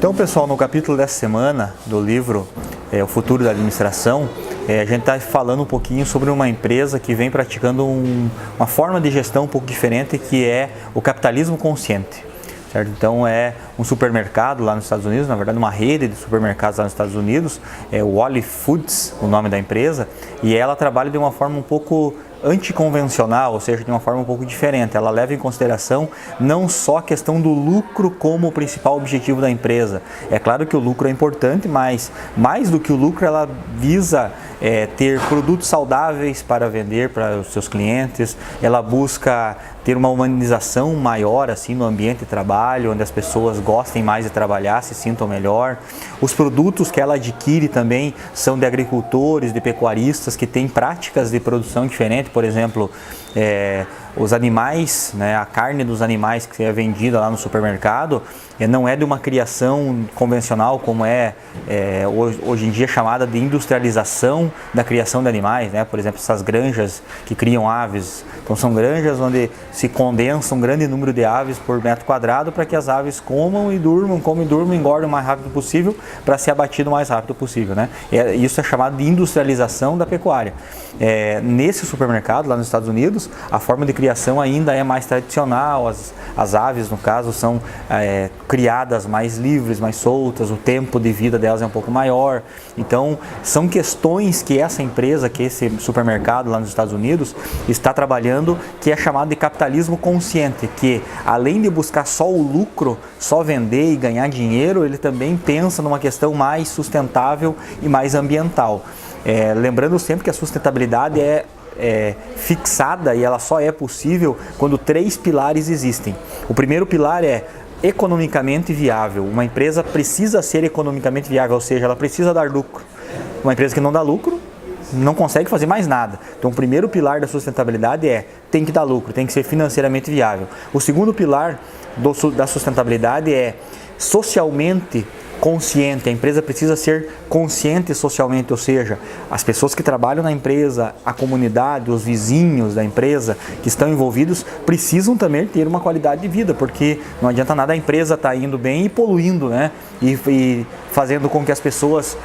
Então, pessoal, no capítulo dessa semana do livro O Futuro da Administração, a gente está falando um pouquinho sobre uma empresa que vem praticando uma forma de gestão um pouco diferente, que é o capitalismo consciente. Certo? Então é um supermercado lá nos Estados Unidos, na verdade uma rede de supermercados lá nos Estados Unidos, é o Whole Foods, o nome da empresa, e ela trabalha de uma forma um pouco anticonvencional, ou seja, de uma forma um pouco diferente. Ela leva em consideração não só a questão do lucro como o principal objetivo da empresa. É claro que o lucro é importante, mas mais do que o lucro, ela visa ter produtos saudáveis para vender para os seus clientes. Ela busca ter uma humanização maior assim no ambiente de trabalho, onde as pessoas gostem mais de trabalhar, se sintam melhor. Os produtos que ela adquire também são de agricultores, de pecuaristas que têm práticas de produção diferentes. Por exemplo, os animais, né, a carne dos animais que é vendida lá no supermercado não é de uma criação convencional como hoje em dia chamada de industrialização da criação de animais, né? Por exemplo, essas granjas que criam aves. Então são granjas onde se condensa um grande número de aves por metro quadrado para que as aves comam e durmam, engordem o mais rápido possível para ser abatido o mais rápido possível, né? Isso é chamado de industrialização da pecuária. Nesse supermercado lá nos Estados Unidos, a forma de criação ainda é mais tradicional. As aves, no caso, são criadas mais livres, mais soltas, o tempo de vida delas é um pouco maior. Então, são questões que essa empresa, que esse supermercado lá nos Estados Unidos está trabalhando, que é chamado de capitalismo consciente, que além de buscar só o lucro, só vender e ganhar dinheiro, ele também pensa numa questão mais sustentável e mais ambiental. Lembrando sempre que a sustentabilidade é fixada e ela só é possível quando 3 pilares existem. O primeiro pilar é economicamente viável. Uma empresa precisa ser economicamente viável, ou seja, ela precisa dar lucro. Uma empresa que não dá lucro não consegue fazer mais nada. Então, o primeiro pilar da sustentabilidade tem que dar lucro, tem que ser financeiramente viável. O segundo pilar da sustentabilidade é socialmente consciente. A empresa precisa ser consciente socialmente, ou seja, as pessoas que trabalham na empresa, a comunidade, os vizinhos da empresa que estão envolvidos precisam também ter uma qualidade de vida, porque não adianta nada a empresa estar indo bem e poluindo, né? E fazendo com que as pessoas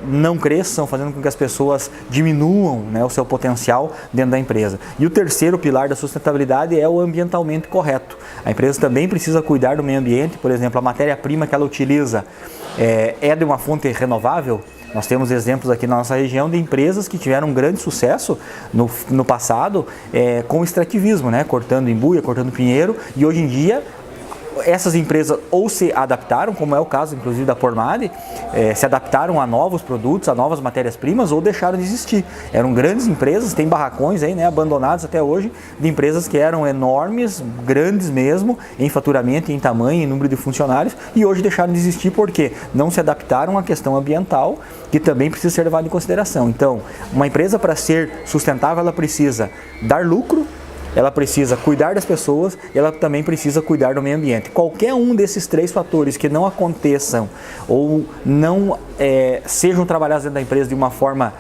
não cresçam, fazendo com que as pessoas diminuam, né, o seu potencial dentro da empresa. E o terceiro pilar da sustentabilidade é o ambientalmente correto. A empresa também precisa cuidar do meio ambiente. Por exemplo, a matéria-prima que ela utiliza é de uma fonte renovável. Nós temos exemplos aqui na nossa região de empresas que tiveram um grande sucesso no passado com o extrativismo, né? Cortando embuia, cortando pinheiro, e hoje em dia essas empresas ou se adaptaram, como é o caso inclusive da Pormade, se adaptaram a novos produtos, a novas matérias-primas, ou deixaram de existir. Eram grandes empresas, tem barracões aí, né, abandonados até hoje, de empresas que eram enormes, grandes mesmo, em faturamento, em tamanho, em número de funcionários, e hoje deixaram de existir porque não se adaptaram à questão ambiental, que também precisa ser levada em consideração. Então, uma empresa, para ser sustentável, ela precisa dar lucro, ela precisa cuidar das pessoas e ela também precisa cuidar do meio ambiente. Qualquer um desses 3 fatores que não aconteçam ou não sejam trabalhados dentro da empresa de uma forma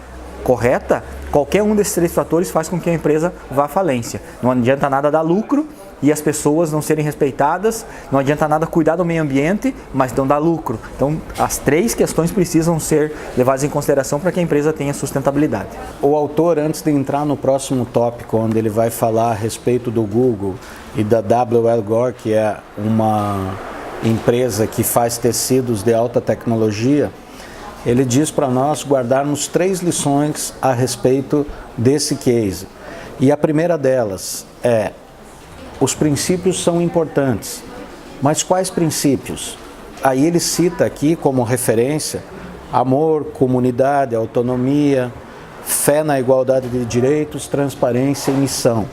correta, qualquer um desses 3 fatores faz com que a empresa vá à falência. Não adianta nada dar lucro e as pessoas não serem respeitadas, não adianta nada cuidar do meio ambiente, mas não dar lucro. Então, as 3 questões precisam ser levadas em consideração para que a empresa tenha sustentabilidade. O autor, antes de entrar no próximo tópico, onde ele vai falar a respeito do Google e da W.L. Gore, que é uma empresa que faz tecidos de alta tecnologia, ele diz para nós guardarmos 3 lições a respeito desse case. E a primeira delas é: os princípios são importantes, mas quais princípios? Aí ele cita aqui como referência amor, comunidade, autonomia, fé na igualdade de direitos, transparência e missão.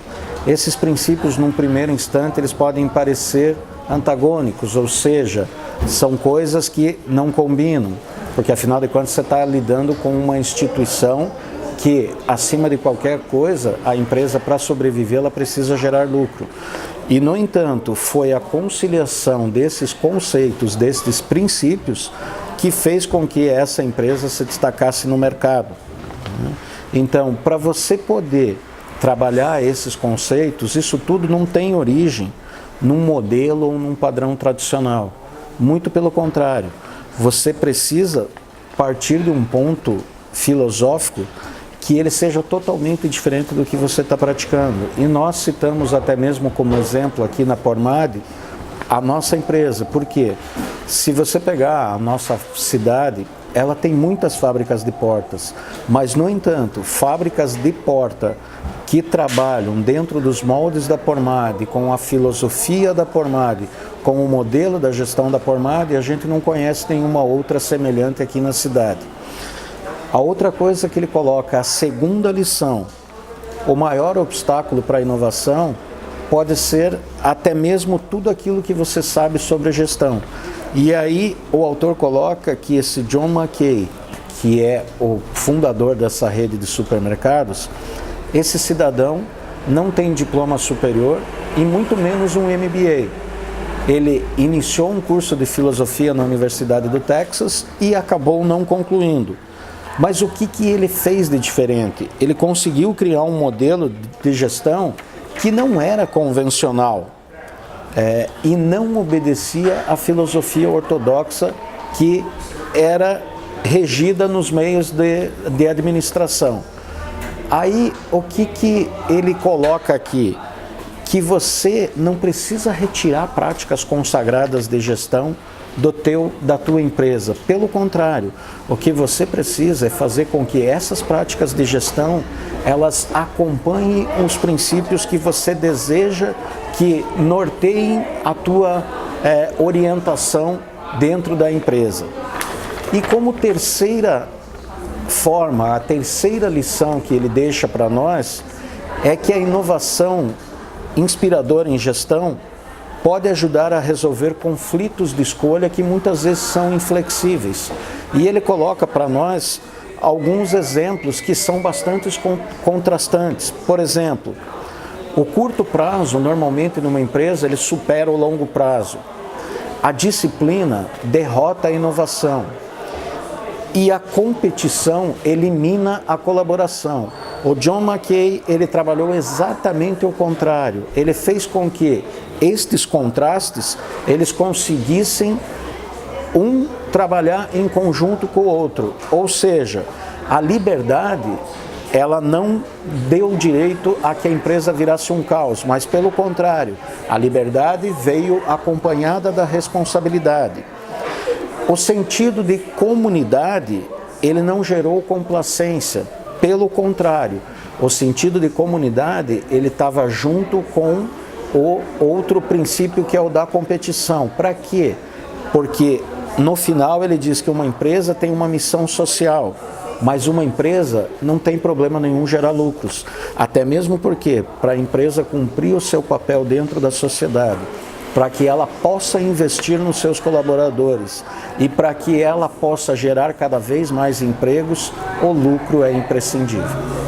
Esses princípios, num primeiro instante, eles podem parecer antagônicos, ou seja, são coisas que não combinam, porque afinal de contas você está lidando com uma instituição que, acima de qualquer coisa, a empresa, para sobreviver, ela precisa gerar lucro. E, no entanto, foi a conciliação desses conceitos, desses princípios, que fez com que essa empresa se destacasse no mercado. Então, para você poder trabalhar esses conceitos, isso tudo não tem origem num modelo ou num padrão tradicional. Muito pelo contrário, você precisa partir de um ponto filosófico que ele seja totalmente diferente do que você está praticando. E nós citamos até mesmo como exemplo aqui na Pormad a nossa empresa, porque se você pegar a nossa cidade, ela tem muitas fábricas de portas, mas no entanto, fábricas de porta que trabalham dentro dos moldes da Pormad, com a filosofia da Pormad, com o modelo da gestão da Pormad, a gente não conhece nenhuma outra semelhante aqui na cidade. A outra coisa que ele coloca, a segunda lição, o maior obstáculo para a inovação pode ser até mesmo tudo aquilo que você sabe sobre a gestão. E aí o autor coloca que esse John Mackay, que é o fundador dessa rede de supermercados, esse cidadão não tem diploma superior e muito menos um MBA. Ele iniciou um curso de filosofia na Universidade do Texas e acabou não concluindo. Mas o que ele fez de diferente? Ele conseguiu criar um modelo de gestão que não era convencional e não obedecia à filosofia ortodoxa que era regida nos meios de administração. Aí, o que ele coloca aqui? Que você não precisa retirar práticas consagradas de gestão da tua empresa. Pelo contrário, o que você precisa é fazer com que essas práticas de gestão, elas acompanhem os princípios que você deseja que norteiem a tua orientação dentro da empresa. E como terceira forma, a terceira lição que ele deixa para nós é que a inovação inspiradora em gestão pode ajudar a resolver conflitos de escolha que muitas vezes são inflexíveis. E ele coloca para nós alguns exemplos que são bastante contrastantes. Por exemplo, o curto prazo, normalmente numa empresa, ele supera o longo prazo. A disciplina derrota a inovação. E a competição elimina a colaboração. O John Mackay, ele trabalhou exatamente o contrário. Ele fez com que estes contrastes, eles conseguissem trabalhar em conjunto com o outro. Ou seja, a liberdade, ela não deu direito a que a empresa virasse um caos, mas pelo contrário, a liberdade veio acompanhada da responsabilidade. O sentido de comunidade, ele não gerou complacência, pelo contrário, o sentido de comunidade, ele estava junto com o outro princípio que é o da competição. Para quê? Porque no final ele diz que uma empresa tem uma missão social, mas uma empresa não tem problema nenhum gerar lucros, até mesmo porque para a empresa cumprir o seu papel dentro da sociedade, para que ela possa investir nos seus colaboradores e para que ela possa gerar cada vez mais empregos, o lucro é imprescindível.